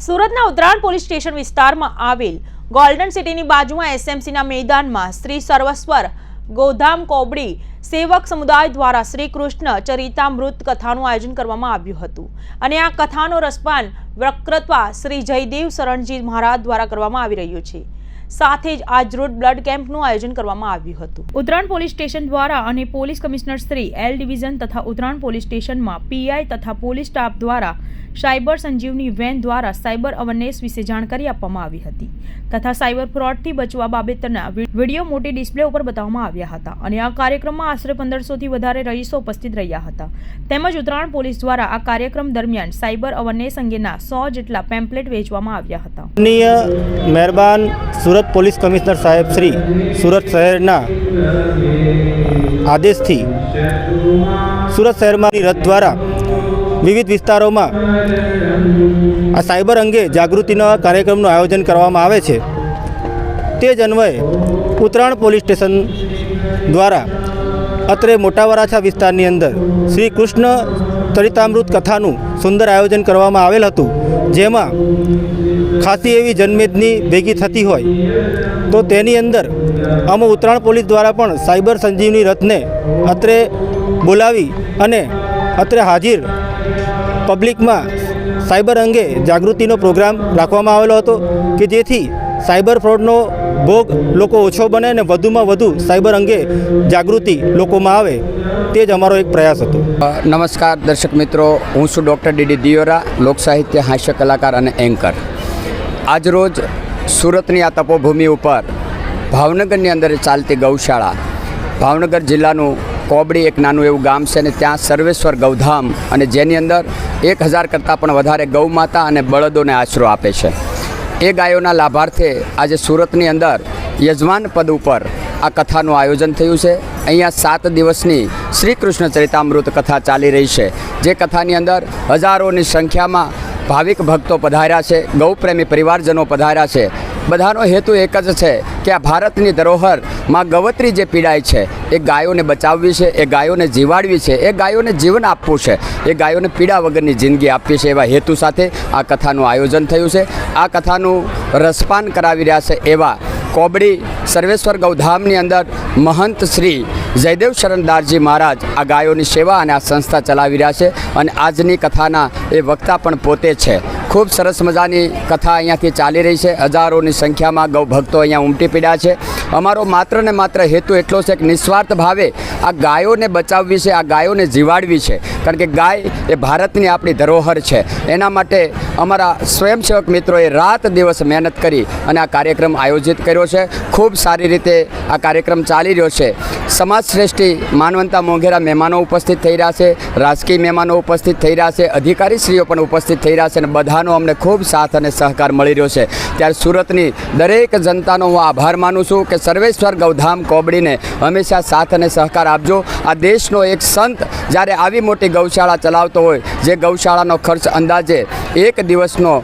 સુરતના Uttarayan police station વિસ્તારમાં આવેલ ગોલ્ડન સિટીની બાજુમાં એસએમસીના મેદાનમાં શ્રી સર્વેશ્વર ગૌધામ કોબડી સેવક સમુદાય દ્વારા શ્રી કૃષ્ણ ચરિતામૃત કથાનું આયોજન કરવામાં આવ્યું હતું અને આ કથાનો રસપાન વક્તૃત્વ શ્રી જયદેવ શરણજી મહારાજ દ્વારા કરવામાં આવી રહ્યું છે। સાથે જ આજરોજ બ્લડ કેમ્પનું આયોજન કરવામાં આવ્યું હતું। ઉત્તરાયણ પોલીસ સ્ટેશન દ્વારા અને police commissioner Shri L division તથા ઉત્તરાયણ પોલીસ સ્ટેશનમાં પીઆઈ તથા પોલીસ સ્ટાફ દ્વારા સાયબર સંજીવની વેન દ્વારા સાયબર અવેરનેસ વિશે જાણકારી આપવામાં આવી હતી તથા સાયબર ફ્રોડથી બચવા બાબતના વિડીયો મોટી ડિસ્પ્લે ઉપર બતાવવામાં આવ્યા હતા અને આ કાર્યક્રમમાં આશરે 1500થી વધારે રહીશો ઉપસ્થિત રહ્યા હતા। તેમજ ઉત્તરાયણ પોલીસ દ્વારા આ કાર્યક્રમ દરમિયાન સાયબર અવેરનેસ અંગેના 100 જેટલા પેમ્પલેટ વેચવામાં આવ્યા હતા। મહેરબાન સુરત પોલીસ કમિશનર સાહેબ શ્રી સુરત શહેરના આદેશથી સુરત શહેરમાં રથ દ્વારા વિવિધ વિસ્તારોમાં આ સાયબર અંગે જાગૃતિના કાર્યક્રમનું આયોજન કરવામાં આવે છે। તે જ અન્વયે ઉત્તરાયણ પોલીસ સ્ટેશન દ્વારા અત્રે મોટા વરાછા વિસ્તારની અંદર શ્રી કૃષ્ણ ચરિતામૃત કથાનું સુંદર આયોજન કરવામાં આવેલ હતું, જેમાં ખાસી એવી જનમેદની ભેગી થતી હોય તો તેની અંદર અમે ઉત્તરાયણ પોલીસ દ્વારા પણ સાયબર સંજીવની રથને અત્રે બોલાવી અને અત્રે હાજર પબ્લિકમાં સાયબર અંગે જાગૃતિનો પ્રોગ્રામ રાખવામાં આવેલો હતો કે જેથી સાયબર ફ્રોડનો ભોગ લોકો ઓછો બને અને વધુમાં વધુ સાયબર અંગે જાગૃતિ લોકોમાં આવે, તે જ અમારો એક પ્રયાસ હતો। નમસ્કાર દર્શક મિત્રો, હું છું ડૉક્ટર ડીડી દિયોરા, લોક સાહિત્ય હાસ્ય કલાકાર અને એન્કર। આજરોજ સુરતની આ તપોભૂમિ ઉપર ભાવનગરની અંદર ચાલતી ગૌશાળા, ભાવનગર જિલ્લાનું કોબડી એક નાનું એવું ગામ છે અને ત્યાં સર્વેશ્વર ગૌધામ અને જેની અંદર 1000 કરતાં પણ વધારે ગૌ માતા અને બળદોને આશરો આપે છે। એ ગાયોના લાભાર્થે આજે સુરતની અંદર યજમાન પદ ઉપર આ કથાનું આયોજન થયું છે। અહીંયા 7 દિવસની શ્રી કૃષ્ણ ચરિતામૃત કથા ચાલી રહી છે, જે કથાની અંદર હજારોની સંખ્યામાં ભાવિક ભક્તો પધાર્યા છે, ગૌપ્રેમી પરિવારજનો પધાર્યા છે। બધાનો હેતુ એક જ છે કે આ ભારતની ધરોહર માં ગવત્રી જે પીડાય છે એ ગાયોને બચાવવી છે, એ ગાયોને જીવાડવી છે, એ ગાયોને જીવન આપવું છે, એ ગાયોને પીડા વગરની જિંદગી આપવી છે, એવા હેતુ સાથે આ કથાનું આયોજન થયું છે। આ કથાનું રસપાન કરાવી રહ્યા છે એવા કોબડી સર્વેશ્વર ગૌધામની અંદર મહંત શ્રી જયદેવ શરણદાસજી મહારાજ આ ગાયોની સેવા અને આ સંસ્થા ચલાવી રહ્યા છે અને આજની કથાના એ વક્તા પણ પોતે છે। ખૂબ સરસ મજાની કથા અહીંયાથી ચાલી રહી છે, હજારોની સંખ્યામાં ગૌ ભક્તો અહીંયા ઉમટી પડ્યા છે। અમારો માત્ર ને માત્ર હેતુ એટલો છે કે નિસ્વાર્થ ભાવે આ ગાયોને બચાવવી છે, આ ગાયોને જીવાડવી છે, કારણ કે ગાય એ ભારતની આપણી ધરોહર છે। એના માટે અમારા સ્વયંસેવક મિત્રોએ રાત દિવસ મહેનત કરી અને આ કાર્યક્રમ આયોજિત કર્યો છે। ખૂબ સારી રીતે આ કાર્યક્રમ ચાલી રહ્યો છે। સમાજ શ્રેષ્ઠી માનવંતા મોંઘેરા મહેમાનો ઉપસ્થિત થઈ રહ્યા છે, રાજકીય મહેમાનો ઉપસ્થિત થઈ રહ્યા છે, અધિકારીશ્રીઓ પણ ઉપસ્થિત થઈ રહ્યા છે અને બધાનો અમને ખૂબ સાથ અને સહકાર મળી રહ્યો છે। ત્યારે સુરતની દરેક જનતાનો હું આભાર માનું છું કે સર્વેશ્વર ગૌધામ કોબડીને હંમેશા સાથ અને સહકાર આપજો। આ દેશનો એક સંત જ્યારે આવી મોટી ગૌશાળા ચલાવતો હોય, જે ગૌશાળાનો ખર્ચ અંદાજે એક દિવસનો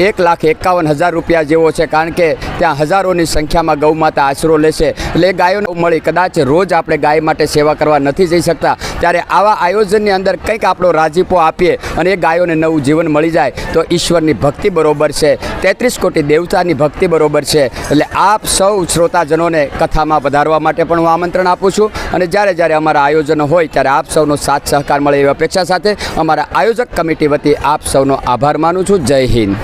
1,51,000 રૂપિયા જેવો છે, કારણ કે ત્યાં હજારોની સંખ્યામાં ગૌ માતા આશરો લેશે, એટલે એ ગાયોને મળી કદાચ રોજ આપણે ગાય માટે સેવા કરવા નથી જઈ શકતા, ત્યારે આવા આયોજનની અંદર કંઈક આપણો રાજીપો આપીએ અને એ ગાયોને નવું જીવન મળી જાય તો ઈશ્વરની ભક્તિ બરોબર છે, 33 કોટી દેવતાની ભક્તિ બરોબર છે। એટલે આપ સૌ શ્રોતાજનોને કથામાં પધારવા માટે પણ હું આમંત્રણ આપું છું અને જ્યારે જ્યારે અમારા આયોજનો હોય ત્યારે આપ સૌનો સાથ સહકાર મળે એવી અપેક્ષા સાથે અમારા આયોજક કમિટી વતી આપ સૌનો આભાર માનું છું। જય હિન્દ।